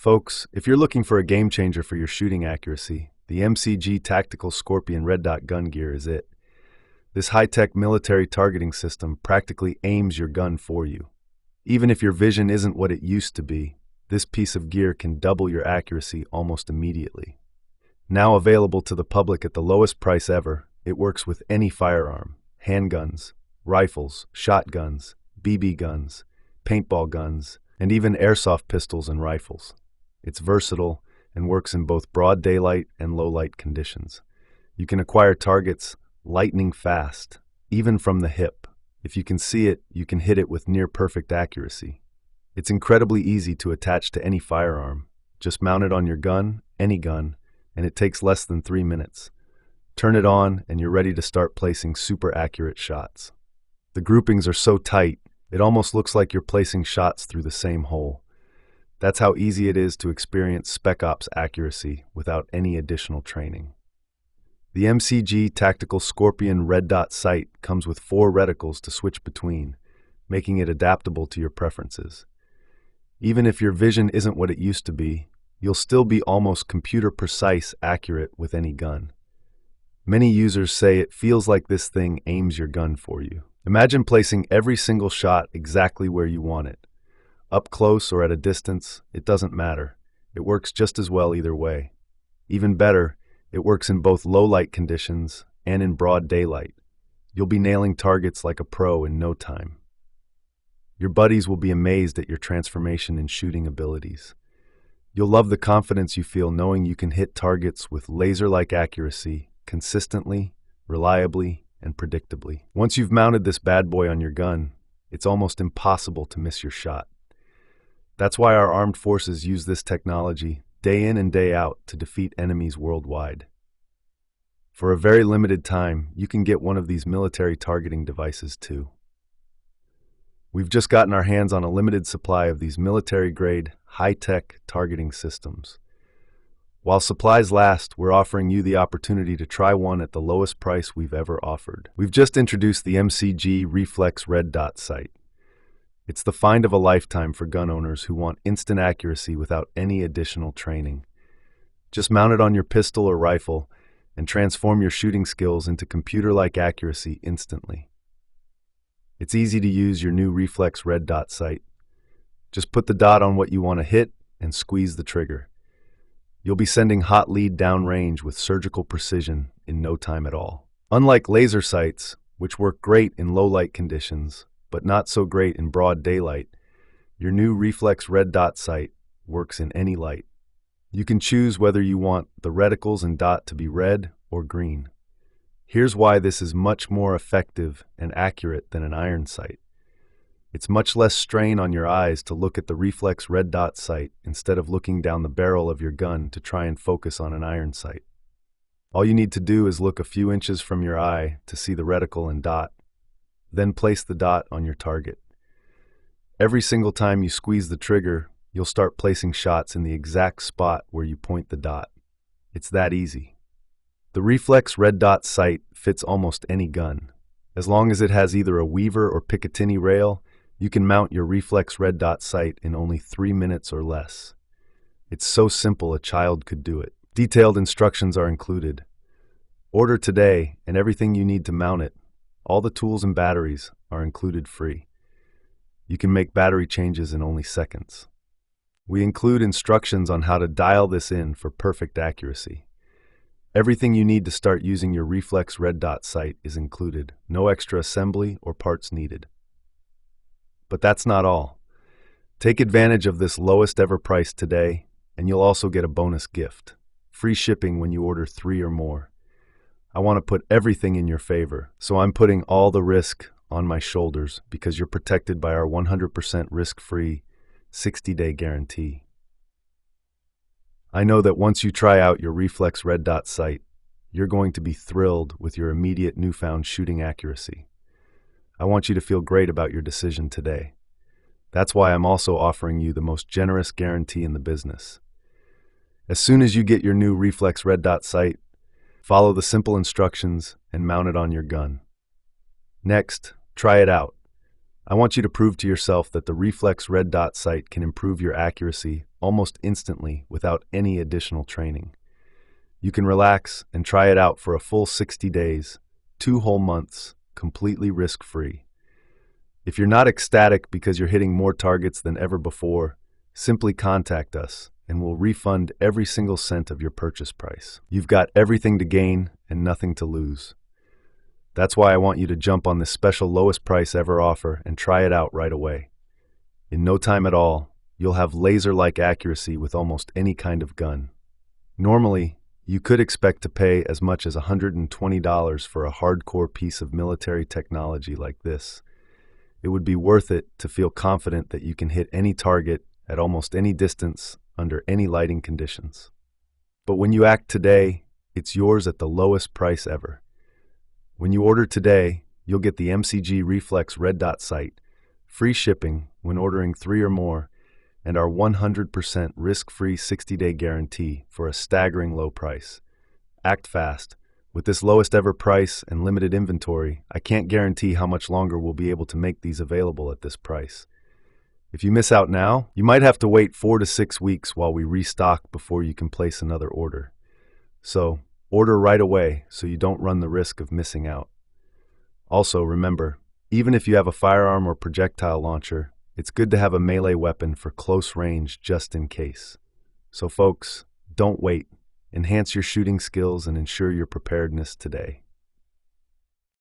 Folks, if you're looking for a game changer for your shooting accuracy, the MCG Tactical Scorpion RedDot gun gear is it. This high-tech military targeting system practically aims your gun for you. Even if your vision isn't what it used to be, this piece of gear can double your accuracy almost immediately. Now available to the public at the lowest price ever, it works with any firearm: handguns, rifles, shotguns, BB guns, paintball guns, and even airsoft pistols and rifles. It's versatile and works in both broad daylight and low light conditions. You can acquire targets lightning fast, even from the hip. If you can see it, you can hit it with near perfect accuracy. It's incredibly easy to attach to any firearm. Just mount it on your gun, any gun, and it takes less than 3 minutes. Turn it on and you're ready to start placing super accurate shots. The groupings are so tight, it almost looks like you're placing shots through the same hole. That's how easy it is to experience Spec Ops accuracy without any additional training. The MCG Tactical Scorpion RedDot sight comes with 4 reticles to switch between, making it adaptable to your preferences. Even if your vision isn't what it used to be, you'll still be almost computer-precise accurate with any gun. Many users say it feels like this thing aims your gun for you. Imagine placing every single shot exactly where you want it. Up close or at a distance, it doesn't matter. It works just as well either way. Even better, it works in both low light conditions and in broad daylight. You'll be nailing targets like a pro in no time. Your buddies will be amazed at your transformation in shooting abilities. You'll love the confidence you feel knowing you can hit targets with laser-like accuracy, consistently, reliably, and predictably. Once you've mounted this bad boy on your gun, it's almost impossible to miss your shot. That's why our armed forces use this technology day in and day out to defeat enemies worldwide. For a very limited time, you can get one of these military targeting devices too. We've just gotten our hands on a limited supply of these military-grade, high-tech targeting systems. While supplies last, we're offering you the opportunity to try one at the lowest price we've ever offered. We've just introduced the MCG Reflex RedDot sight. It's the find of a lifetime for gun owners who want instant accuracy without any additional training. Just mount it on your pistol or rifle and transform your shooting skills into computer-like accuracy instantly. It's easy to use your new Reflex RedDot sight. Just put the dot on what you want to hit and squeeze the trigger. You'll be sending hot lead downrange with surgical precision in no time at all. Unlike laser sights, which work great in low light conditions, but not so great in broad daylight, your new Reflex RedDot sight works in any light. You can choose whether you want the reticles and dot to be red or green. Here's why this is much more effective and accurate than an iron sight. It's much less strain on your eyes to look at the Reflex RedDot sight instead of looking down the barrel of your gun to try and focus on an iron sight. All you need to do is look a few inches from your eye to see the reticle and dot. Then place the dot on your target. Every single time you squeeze the trigger, you'll start placing shots in the exact spot where you point the dot. It's that easy. The Reflex RedDot sight fits almost any gun. As long as it has either a Weaver or Picatinny rail, you can mount your Reflex RedDot sight in only 3 minutes or less. It's so simple a child could do it. Detailed instructions are included. Order today and everything you need to mount it. All the tools and batteries are included free. You can make battery changes in only seconds. We include instructions on how to dial this in for perfect accuracy. Everything you need to start using your Reflex RedDot sight is included. No extra assembly or parts needed. But that's not all. Take advantage of this lowest ever price today, and you'll also get a bonus gift: free shipping when you order 3 or more. I want to put everything in your favor, so I'm putting all the risk on my shoulders because you're protected by our 100% risk-free 60-day guarantee. I know that once you try out your Reflex RedDot sight, you're going to be thrilled with your immediate newfound shooting accuracy. I want you to feel great about your decision today. That's why I'm also offering you the most generous guarantee in the business. As soon as you get your new Reflex RedDot sight, follow the simple instructions and mount it on your gun. Next, try it out. I want you to prove to yourself that the Reflex RedDot sight can improve your accuracy almost instantly without any additional training. You can relax and try it out for a full 60 days, 2 whole months, completely risk-free. If you're not ecstatic because you're hitting more targets than ever before, simply contact us and we'll refund every single cent of your purchase price. You've got everything to gain and nothing to lose. That's why I want you to jump on this special lowest price ever offer and try it out right away. In no time at all, you'll have laser-like accuracy with almost any kind of gun. Normally, you could expect to pay as much as $120 for a hardcore piece of military technology like this. It would be worth it to feel confident that you can hit any target at almost any distance under any lighting conditions. But when you act today, it's yours at the lowest price ever. When you order today, you'll get the MCG Reflex RedDot sight, free shipping when ordering 3 or more, and our 100% risk-free 60-day guarantee for a staggering low price. Act fast. With this lowest ever price and limited inventory, I can't guarantee how much longer we'll be able to make these available at this price. If you miss out now, you might have to wait 4 to 6 weeks while we restock before you can place another order. So, order right away so you don't run the risk of missing out. Also, remember, even if you have a firearm or projectile launcher, it's good to have a melee weapon for close range just in case. So folks, don't wait. Enhance your shooting skills and ensure your preparedness today.